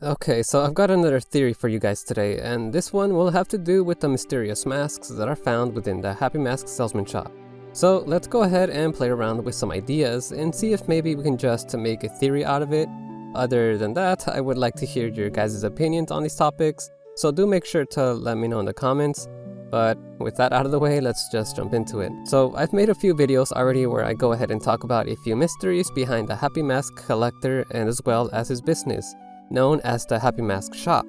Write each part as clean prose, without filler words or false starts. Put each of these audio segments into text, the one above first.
Okay, so I've got another theory for you guys today, and this one will have to do with the mysterious masks that are found within the Happy Mask salesman shop. So let's go ahead and play around with some ideas and see if maybe we can just make a theory out of it. Other than that, I would like to hear your guys' opinions on these topics, so do make sure to let me know in the comments. But with that out of the way, let's just jump into it. So I've made a few videos already where I go ahead and talk about a few mysteries behind the Happy Mask collector and as well as his business, known as the Happy Mask shop.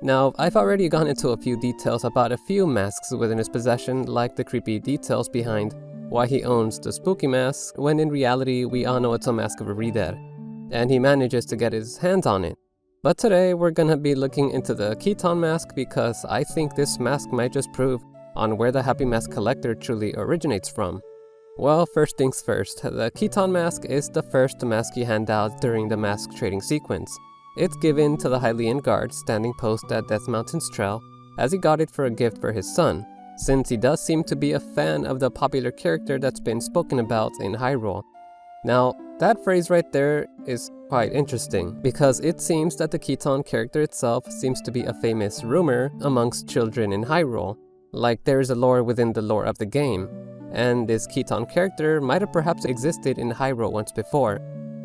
Now, I've already gone into a few details about a few masks within his possession, like the creepy details behind why he owns the spooky mask, when in reality we all know it's a mask of a re-dead, and he manages to get his hands on it. But today we're gonna be looking into the Keaton Mask because I think this mask might just prove on where the Happy Mask collector truly originates from. Well, first things first, the Keaton Mask is the first mask you hand out during the mask trading sequence. It's given to the Hylian guard standing post at Death Mountain's trail, as he got it for a gift for his son, since he does seem to be a fan of the popular character that's been spoken about in Hyrule. Now, that phrase right there is quite interesting, because it seems that the Keaton character itself seems to be a famous rumor amongst children in Hyrule, like there is a lore within the lore of the game, and this Keaton character might have perhaps existed in Hyrule once before,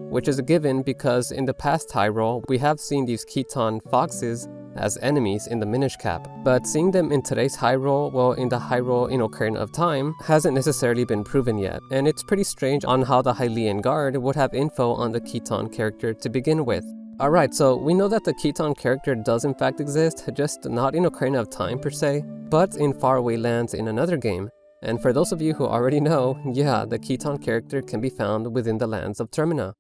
which is a given because in the past Hyrule, we have seen these Keaton foxes as enemies in the Minish Cap, but seeing them in today's Hyrule, well, in the Hyrule in Ocarina of Time, hasn't necessarily been proven yet, and it's pretty strange on how the Hylian guard would have info on the Keaton character to begin with. Alright, so we know that the Keaton character does in fact exist, just not in Ocarina of Time per se, but in faraway lands in another game. And for those of you who already know, yeah, the Keaton character can be found within the lands of Termina,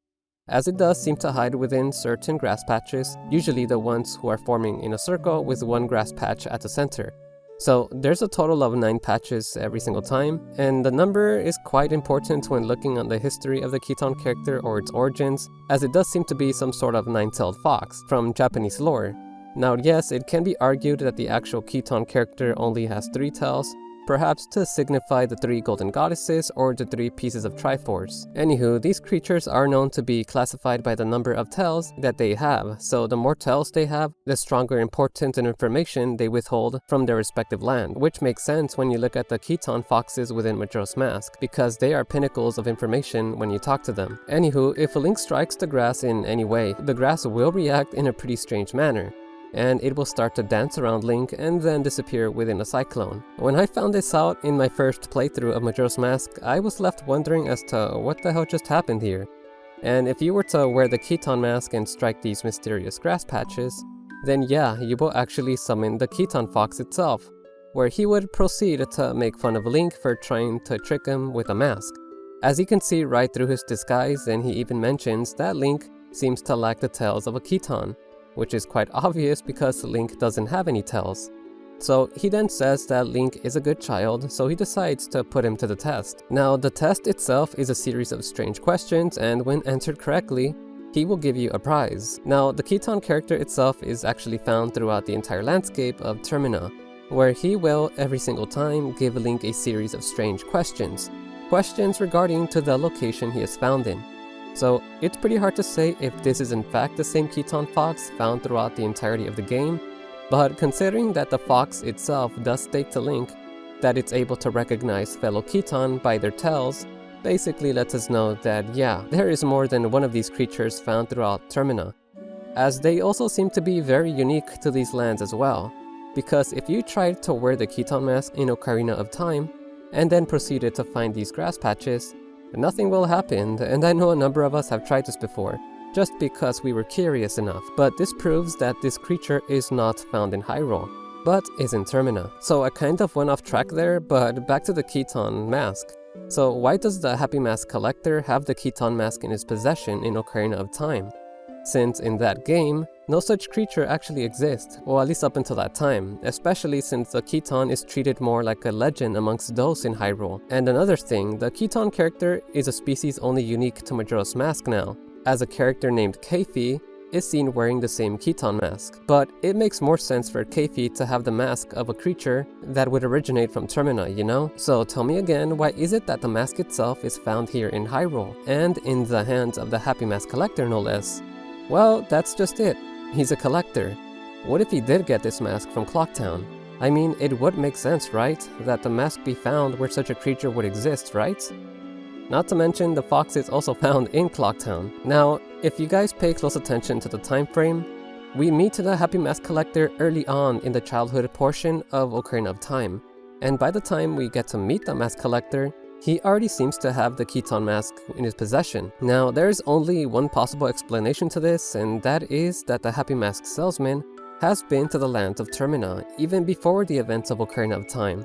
as it does seem to hide within certain grass patches, usually the ones who are forming in a circle with one grass patch at the center. So there's a total of 9 patches every single time, and the number is quite important when looking on the history of the Keaton character or its origins, as it does seem to be some sort of 9-tailed fox from Japanese lore. Now yes, it can be argued that the actual Keaton character only has 3 tails, perhaps to signify the 3 golden goddesses or the 3 pieces of Triforce. Anywho, these creatures are known to be classified by the number of tails that they have, so the more tails they have, the stronger importance and information they withhold from their respective land, which makes sense when you look at the Keaton foxes within Majora's Mask, because they are pinnacles of information when you talk to them. Anywho, if a Link strikes the grass in any way, the grass will react in a pretty strange manner, and it will start to dance around Link and then disappear within a cyclone. When I found this out in my first playthrough of Majora's Mask, I was left wondering as to what the hell just happened here. And if you were to wear the Keaton mask and strike these mysterious grass patches, then yeah, you will actually summon the Keaton Fox itself, where he would proceed to make fun of Link for trying to trick him with a mask. As you can see right through his disguise, and he even mentions that Link seems to lack the tails of a Keaton, which is quite obvious because Link doesn't have any tails. So he then says that Link is a good child, so he decides to put him to the test. Now, the test itself is a series of strange questions, and when answered correctly, he will give you a prize. Now, the Keaton character itself is actually found throughout the entire landscape of Termina, where he will, every single time, give Link a series of strange questions. Questions regarding to the location he is found in. So it's pretty hard to say if this is in fact the same Keaton fox found throughout the entirety of the game, but considering that the fox itself does state to Link that it's able to recognize fellow Keaton by their tails, basically lets us know that yeah, there is more than one of these creatures found throughout Termina, as they also seem to be very unique to these lands as well, because if you tried to wear the Keaton mask in Ocarina of Time, and then proceeded to find these grass patches, nothing will happen, and I know a number of us have tried this before, just because we were curious enough, but this proves that this creature is not found in Hyrule, but is in Termina. So I kind of went off track there, but back to the Keaton mask. So why does the Happy Mask collector have the Keaton mask in his possession in Ocarina of Time? Since in that game, no such creature actually exists, or at least up until that time, especially since the Keaton is treated more like a legend amongst those in Hyrule. And another thing, the Keaton character is a species only unique to Majora's Mask now, as a character named Keifi is seen wearing the same Keaton mask. But it makes more sense for Keifi to have the mask of a creature that would originate from Termina, you know? So tell me again, why is it that the mask itself is found here in Hyrule, and in the hands of the Happy Mask collector no less? Well, that's just it. He's a collector. What if he did get this mask from Clocktown? I mean, it would make sense, right? That the mask be found where such a creature would exist, right? Not to mention, the fox is also found in Clocktown. Now, if you guys pay close attention to the time frame, we meet the Happy Mask Collector early on in the childhood portion of Ocarina of Time, and by the time we get to meet the Mask Collector, he already seems to have the Keaton Mask in his possession. Now, there's only one possible explanation to this, and that is that the Happy Mask salesman has been to the land of Termina even before the events of Ocarina of Time.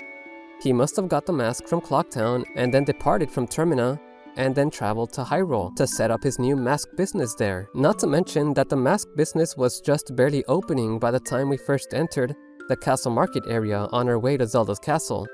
He must have got the mask from Clocktown and then departed from Termina and then traveled to Hyrule to set up his new mask business there. Not to mention that the mask business was just barely opening by the time we first entered the castle market area on our way to Zelda's castle,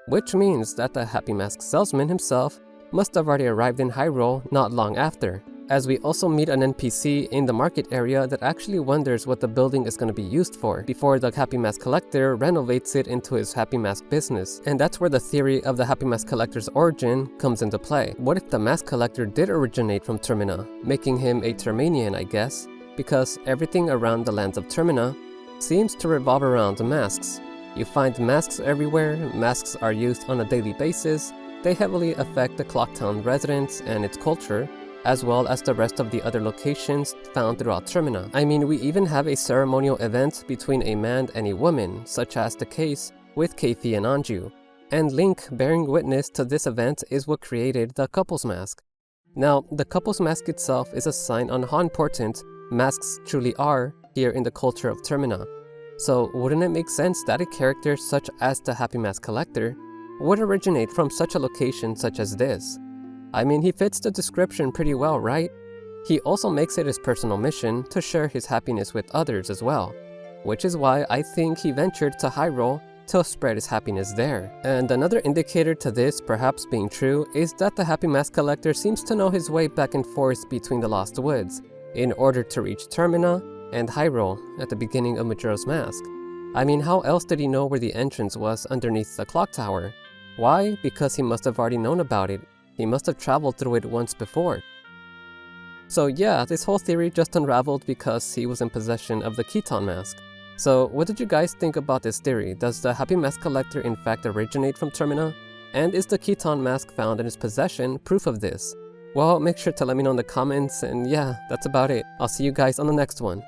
which means that the Happy Mask salesman himself must have already arrived in Hyrule not long after, as we also meet an NPC in the market area that actually wonders what the building is going to be used for before the Happy Mask Collector renovates it into his Happy Mask business. And that's where the theory of the Happy Mask Collector's origin comes into play. What if the Mask Collector did originate from Termina, making him a Termanian, I guess, because everything around the lands of Termina seems to revolve around the masks. You find masks everywhere, masks are used on a daily basis, they heavily affect the Clocktown residents and its culture, as well as the rest of the other locations found throughout Termina. I mean, we even have a ceremonial event between a man and a woman, such as the case with Keifi and Anju. And Link bearing witness to this event is what created the couple's mask. Now, the couple's mask itself is a sign on how important masks truly are here in the culture of Termina. So wouldn't it make sense that a character such as the Happy Mask Collector would originate from such a location such as this? I mean, he fits the description pretty well, right? He also makes it his personal mission to share his happiness with others as well, which is why I think he ventured to Hyrule to spread his happiness there. And another indicator to this perhaps being true is that the Happy Mask Collector seems to know his way back and forth between the Lost Woods in order to reach Termina and Hyrule at the beginning of Majora's Mask. I mean, how else did he know where the entrance was underneath the clock tower? Why? Because he must have already known about it. He must have traveled through it once before. So yeah, this whole theory just unraveled because he was in possession of the Keaton Mask. So what did you guys think about this theory? Does the Happy Mask Collector in fact originate from Termina? And is the Keaton Mask found in his possession proof of this? Well, make sure to let me know in the comments, and yeah, that's about it. I'll see you guys on the next one.